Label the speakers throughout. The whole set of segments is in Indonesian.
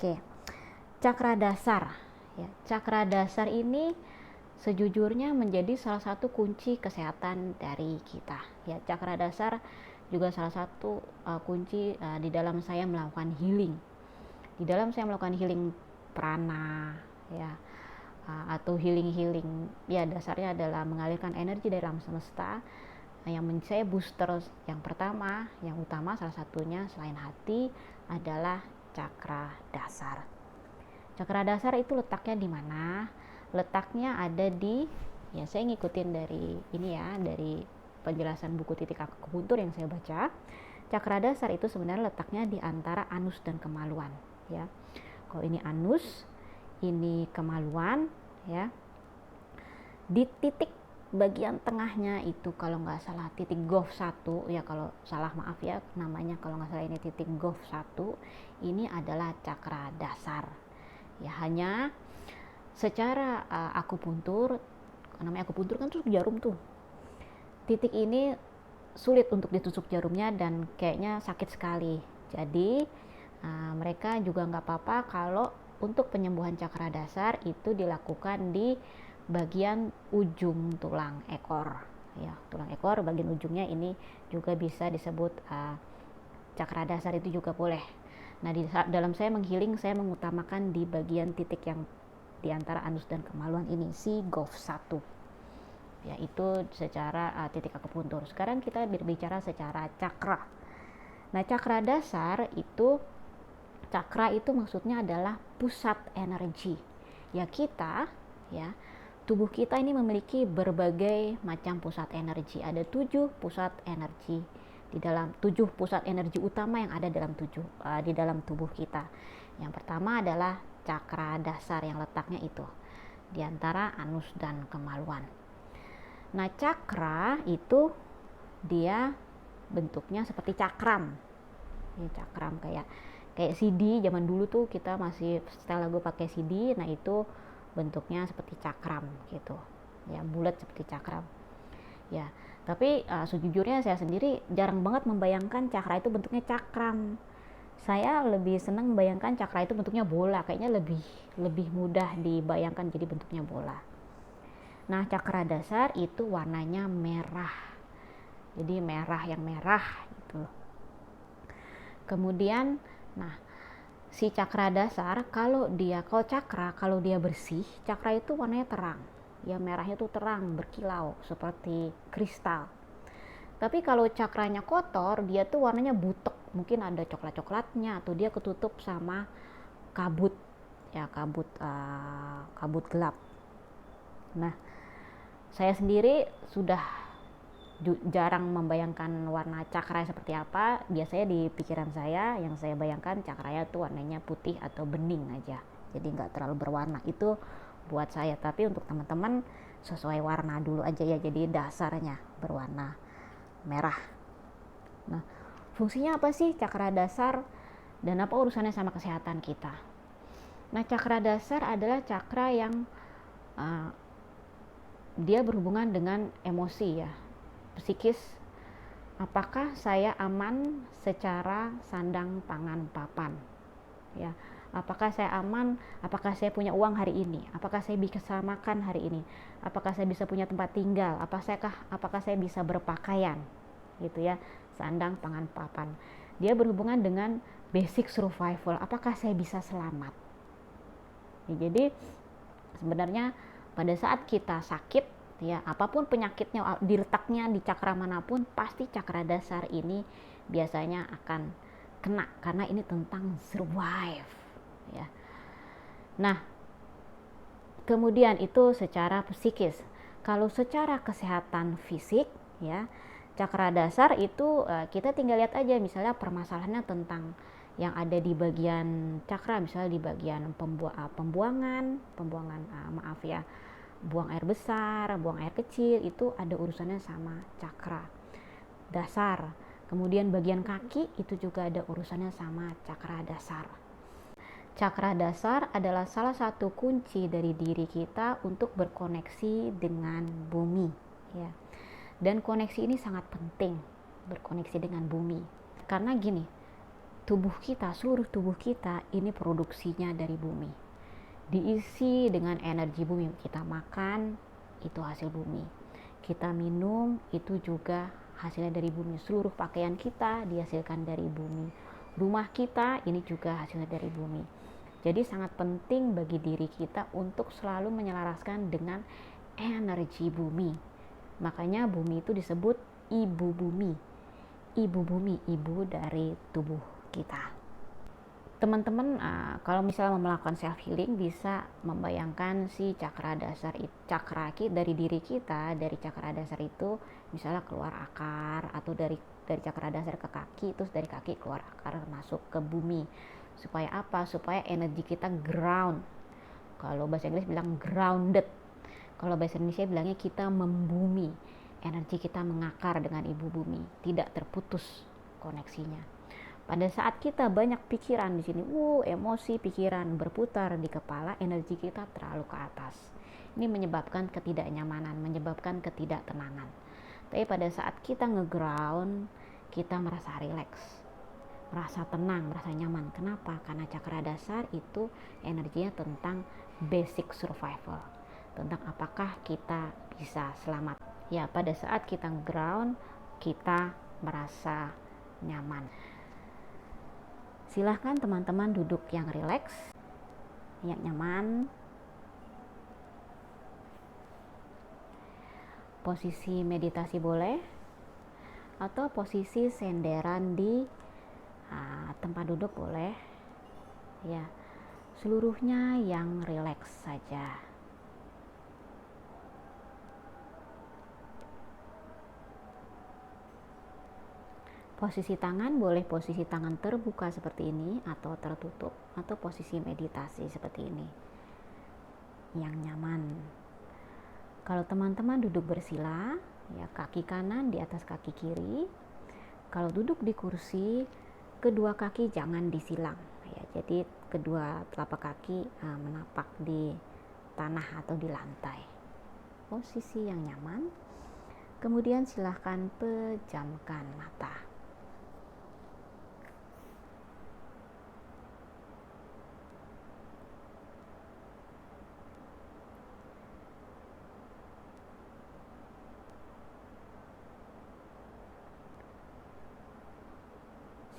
Speaker 1: Oke, cakra dasar. Ya, cakra dasar ini sejujurnya menjadi salah satu kunci kesehatan dari kita. Ya, cakra dasar juga salah satu kunci di dalam saya melakukan healing. Di dalam saya melakukan healing prana, ya, atau healing ya dasarnya adalah mengalirkan energi dari alam semesta. Yang saya booster yang pertama, yang utama salah satunya selain hati adalah cakra dasar. Cakra dasar itu letaknya di mana? Letaknya ada di, ya saya ngikutin dari ini ya, dari penjelasan buku Titik Akupuntur yang saya baca. Cakra dasar itu sebenarnya letaknya di antara anus dan kemaluan, ya. Kalau ini anus, ini kemaluan, ya. Di titik bagian tengahnya itu kalau nggak salah titik GOF 1, ya kalau salah maaf ya namanya, kalau nggak salah ini titik GOF 1, ini adalah cakra dasar. Ya, hanya secara akupuntur, namanya akupuntur kan tusuk jarum tuh, titik ini sulit untuk ditusuk jarumnya dan kayaknya sakit sekali. Jadi mereka juga nggak apa-apa kalau untuk penyembuhan cakra dasar itu dilakukan di bagian ujung tulang ekor, ya, tulang ekor bagian ujungnya ini juga bisa disebut cakra dasar, itu juga boleh. Nah, dalam saya menghealing, saya mengutamakan di bagian titik yang di antara anus dan kemaluan ini, si GOF 1. Ya, itu secara titik akupuntur. Sekarang kita berbicara secara cakra. Nah, cakra dasar itu, cakra itu maksudnya adalah pusat energi. Ya, kita, ya, tubuh kita ini memiliki berbagai macam pusat energi. Ada 7 pusat energi di dalam 7 pusat energi utama yang ada dalam di dalam tubuh kita. Yang pertama adalah cakra dasar yang letaknya itu di antara anus dan kemaluan. Nah, cakra itu dia bentuknya seperti cakram. Ya, cakram kayak CD zaman dulu tuh, kita masih setel lagu pakai CD. Nah, itu bentuknya seperti cakram gitu. Ya, bulat seperti cakram. Ya, tapi sejujurnya saya sendiri jarang banget membayangkan cakra itu bentuknya cakram. Saya lebih senang membayangkan cakra itu bentuknya bola, kayaknya lebih mudah dibayangkan jadi bentuknya bola. Nah, cakra dasar itu warnanya merah. Jadi merah yang merah gitu. Kemudian, nah, si cakra dasar kalau dia bersih, cakra itu warnanya terang. Ya, merahnya tuh terang, berkilau seperti kristal. Tapi kalau cakranya kotor, dia tuh warnanya butek, mungkin ada coklat-coklatnya, atau dia ketutup sama kabut, ya, kabut gelap. Nah, saya sendiri sudah jarang membayangkan warna cakra seperti apa. Biasanya di pikiran saya, yang saya bayangkan cakranya tuh warnanya putih atau bening aja, jadi nggak terlalu berwarna. Itu buat saya, tapi untuk teman-teman sesuai warna dulu aja ya, jadi dasarnya berwarna merah. Nah, fungsinya apa sih cakra dasar dan apa urusannya sama kesehatan kita? Nah, cakra dasar adalah cakra yang dia berhubungan dengan emosi, ya, psikis. Apakah saya aman secara sandang pangan papan? Ya, apakah saya aman? Apakah saya punya uang hari ini? Apakah saya bisa makan hari ini? Apakah saya bisa punya tempat tinggal? Apakah saya bisa berpakaian? Gitu ya, sandang pangan papan. Dia berhubungan dengan basic survival. Apakah saya bisa selamat? Ya, jadi sebenarnya pada saat kita sakit, ya, apapun penyakitnya, diletaknya di cakra manapun, pasti cakra dasar ini biasanya akan kena, karena ini tentang survive, ya. Nah, kemudian itu secara psikis. Kalau secara kesehatan fisik, ya, cakra dasar itu kita tinggal lihat aja, misalnya permasalahannya tentang yang ada di bagian cakra, misalnya di bagian pembuangan, maaf ya, buang air besar, buang air kecil, itu ada urusannya sama cakra dasar. Kemudian bagian kaki itu juga ada urusannya sama cakra dasar. Cakra dasar adalah salah satu kunci dari diri kita untuk berkoneksi dengan bumi, ya. Dan koneksi ini sangat penting, berkoneksi dengan bumi. Karena gini, tubuh kita, seluruh tubuh kita ini produksinya dari bumi, diisi dengan energi bumi. Kita makan itu hasil bumi, kita minum itu juga hasilnya dari bumi, seluruh pakaian kita dihasilkan dari bumi, rumah kita ini juga hasilnya dari bumi. Jadi sangat penting bagi diri kita untuk selalu menyelaraskan dengan energi bumi. Makanya bumi itu disebut ibu bumi. Ibu bumi, ibu dari tubuh kita. Teman-teman, kalau misalnya melakukan self healing, bisa membayangkan si cakra dasar, cakra dari diri kita, dari cakra dasar itu misalnya keluar akar, atau dari cakra dasar ke kaki, terus dari kaki keluar akar masuk ke bumi. Supaya apa? Supaya energi kita ground. Kalau bahasa Inggris bilang grounded, kalau bahasa Indonesia bilangnya kita membumi. Energi kita mengakar dengan ibu bumi, tidak terputus koneksinya. Pada saat kita banyak pikiran di sini, emosi, pikiran berputar di kepala, energi kita terlalu ke atas. Ini menyebabkan ketidaknyamanan, menyebabkan ketidaktenangan. Tapi pada saat kita nge-ground, kita merasa rileks, merasa tenang, merasa nyaman. Kenapa? Karena cakra dasar itu energinya tentang basic survival, tentang apakah kita bisa selamat. Ya, pada saat kita ground, kita merasa nyaman. Silahkan teman-teman duduk yang rileks, yang nyaman. Posisi meditasi boleh, atau posisi senderan di tempat duduk boleh. Ya, seluruhnya yang rileks saja. Posisi tangan boleh posisi tangan terbuka seperti ini, atau tertutup, atau posisi meditasi seperti ini yang nyaman. Kalau teman-teman duduk bersila, ya kaki kanan di atas kaki kiri. Kalau duduk di kursi, kedua kaki jangan disilang, ya, jadi kedua telapak kaki menapak di tanah atau di lantai. Posisi yang nyaman. Kemudian silahkan pejamkan mata.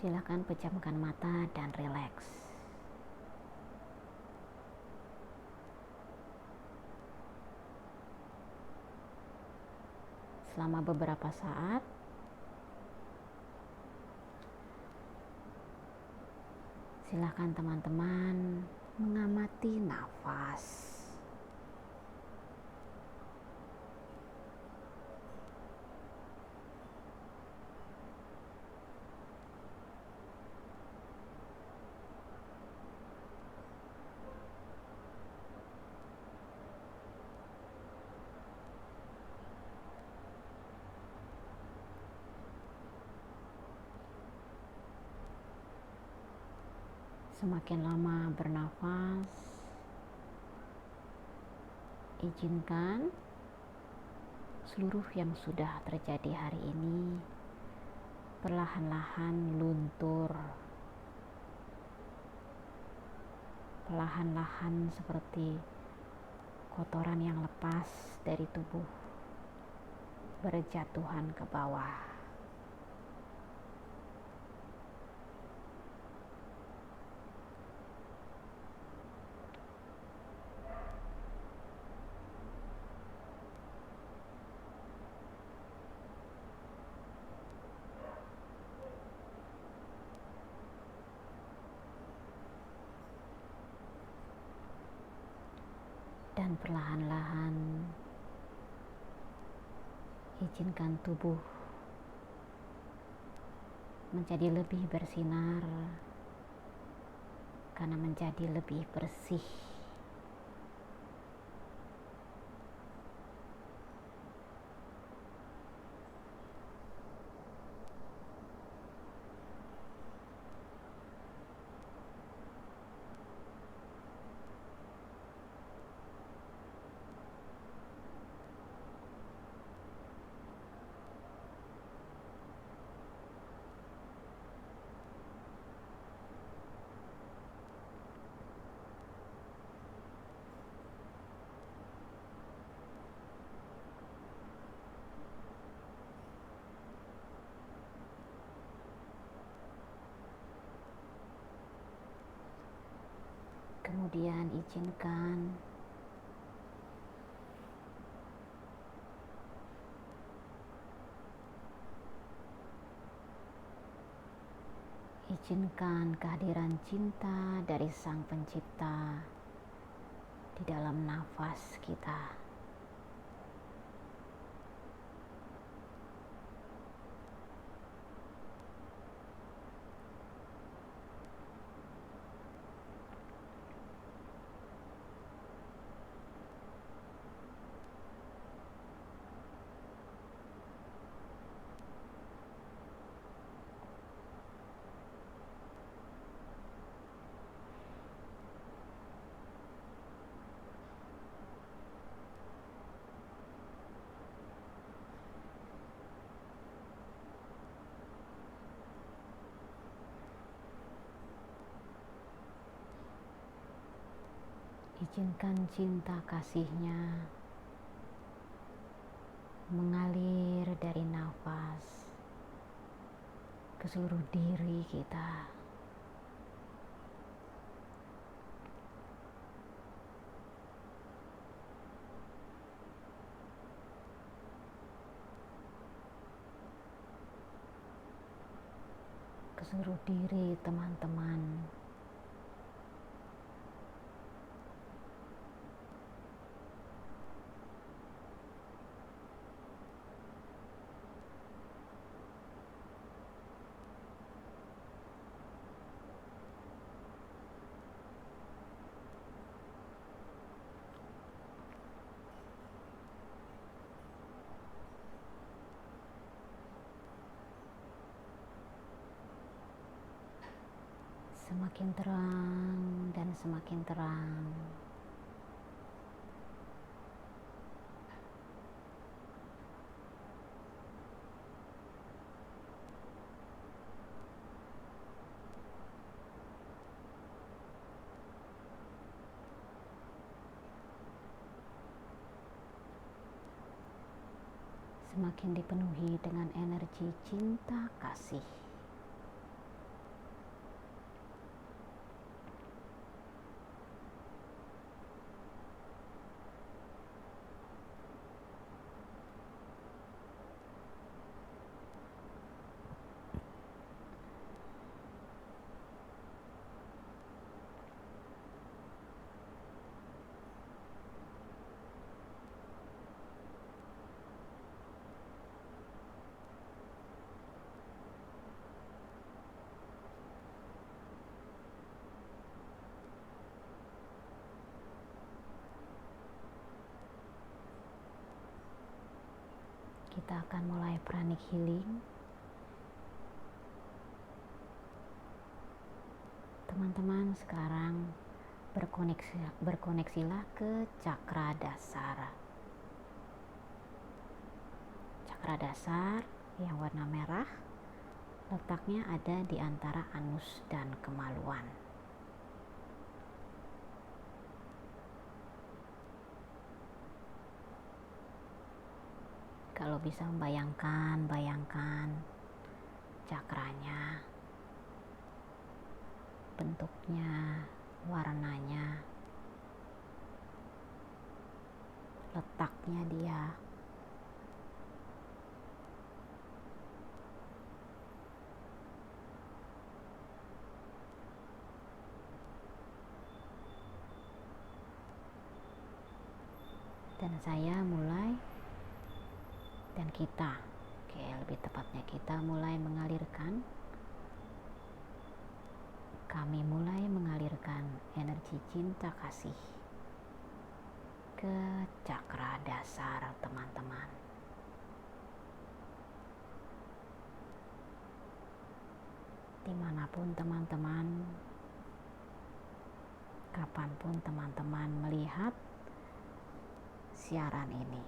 Speaker 1: Silakan pejamkan mata dan rileks. Selama beberapa saat, silakan teman-teman mengamati nafas. Semakin lama bernafas, izinkan seluruh yang sudah terjadi hari ini perlahan-lahan luntur, perlahan-lahan seperti kotoran yang lepas dari tubuh berjatuhan ke bawah. Dan perlahan-lahan izinkan tubuh menjadi lebih bersinar karena menjadi lebih bersih. Kemudian izinkan kehadiran cinta dari Sang Pencipta di dalam nafas kita. Izinkan cinta kasihnya mengalir dari nafas ke seluruh diri kita. Ke seluruh diri teman-teman. Semakin terang dan semakin terang. Semakin dipenuhi dengan energi cinta kasih. Kita akan mulai pranic healing. Teman-teman sekarang berkoneksilah ke cakra dasar. Cakra dasar yang warna merah letaknya ada di antara anus dan kemaluan. Kalau bisa bayangkan cakranya, bentuknya, warnanya, letaknya dia. Dan saya mulai, dan kita, lebih tepatnya kita mulai mengalirkan, kami mulai mengalirkan energi cinta kasih ke cakra dasar teman-teman. Dimanapun teman-teman, kapanpun teman-teman melihat siaran ini.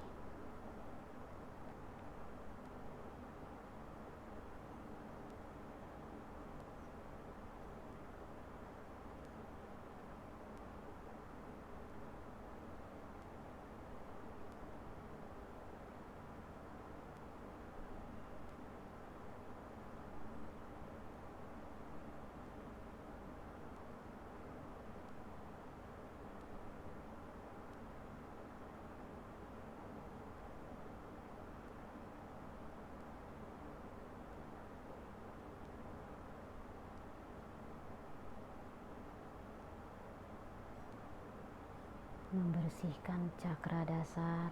Speaker 1: membersihkan cakra dasar,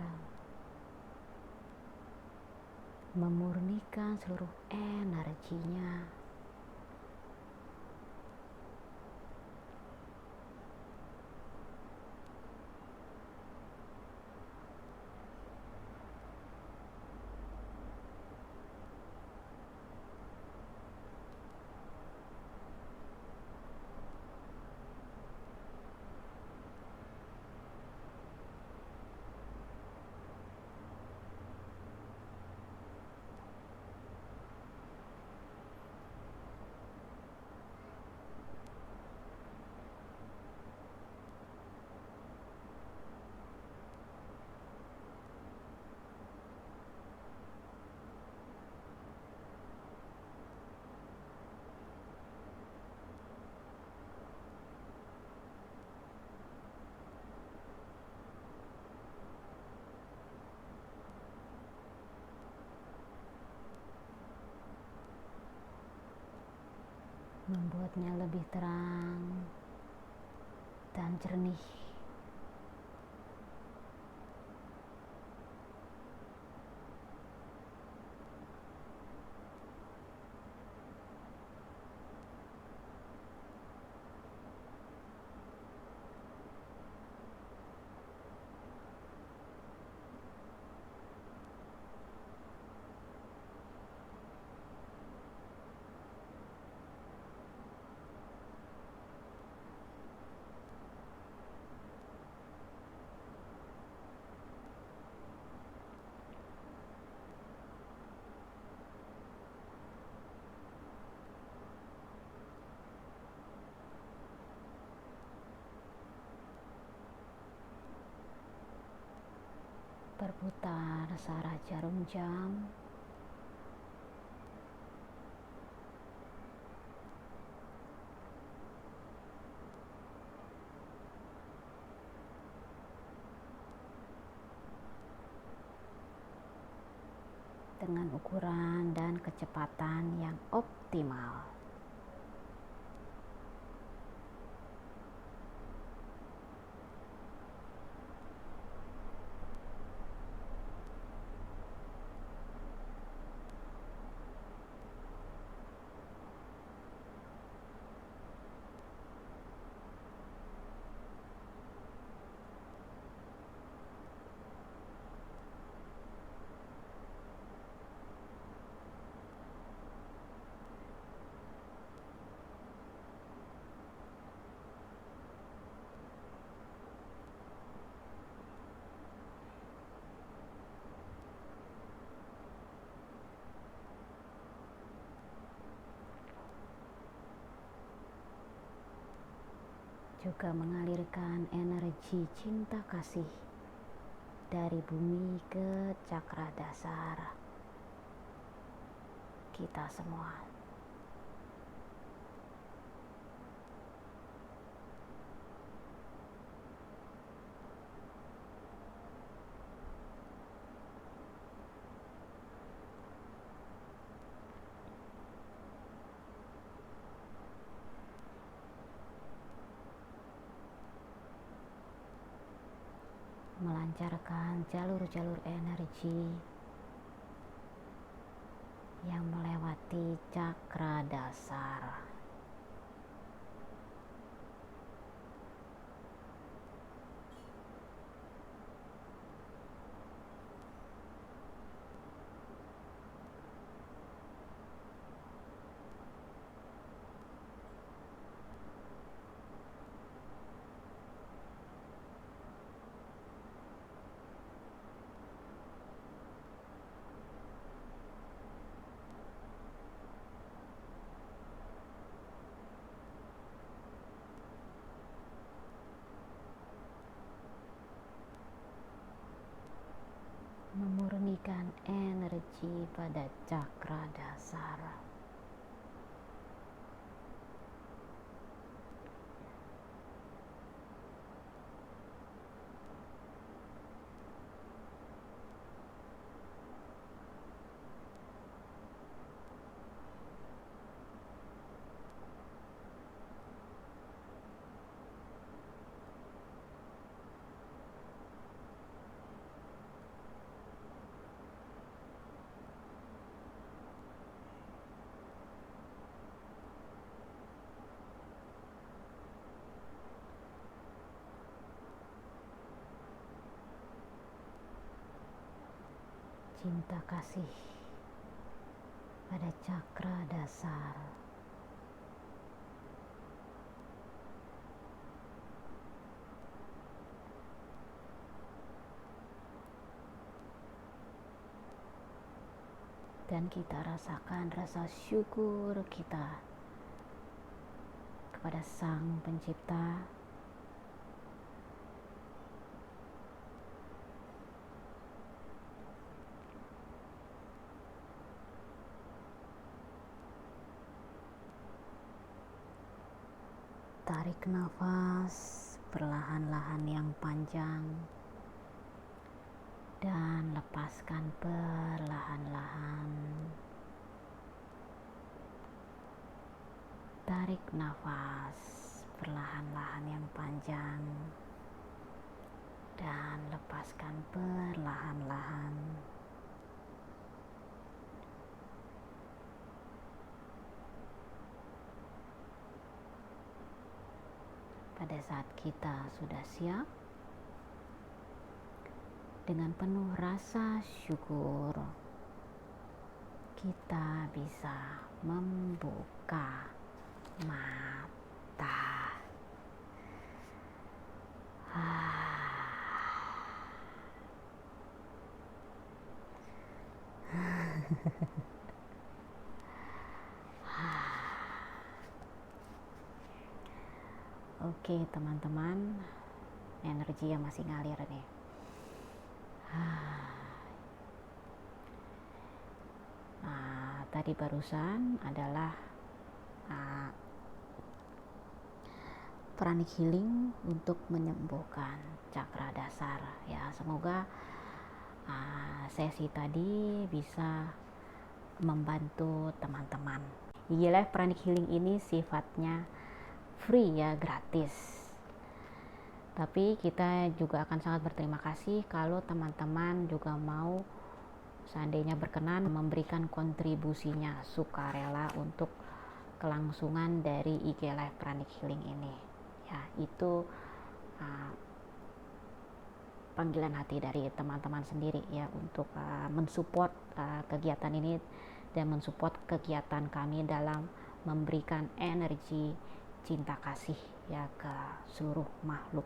Speaker 1: memurnikan seluruh energinya. Membuatnya lebih terang dan jernih. Berputar searah jarum jam, dengan ukuran dan kecepatan yang optimal. Juga mengalirkan energi cinta kasih dari bumi ke cakra dasar kita semua. Melancarkan jalur-jalur energi yang melewati cakra dasar. Memurnikan energi pada cakra dasar. cinta kasih pada cakra dasar. Dan kita rasakan rasa syukur kita kepada Sang Pencipta tarik nafas perlahan-lahan yang panjang dan lepaskan perlahan-lahan. Tarik nafas perlahan-lahan yang panjang dan lepaskan perlahan-lahan. Pada saat kita sudah siap, dengan penuh rasa syukur, kita bisa membuka mata. Oke teman-teman, energi yang masih ngalir nih. Tadi barusan adalah pranic healing untuk menyembuhkan cakra dasar ya. Semoga sesi tadi bisa membantu teman-teman. Life pranic healing ini sifatnya free ya, gratis. Tapi kita juga akan sangat berterima kasih kalau teman-teman juga mau, seandainya berkenan, memberikan kontribusinya sukarela untuk kelangsungan dari IG Live Pranic Healing ini. Ya, itu panggilan hati dari teman-teman sendiri ya untuk mensupport kegiatan ini dan mensupport kegiatan kami dalam memberikan energi cinta kasih ya ke seluruh makhluk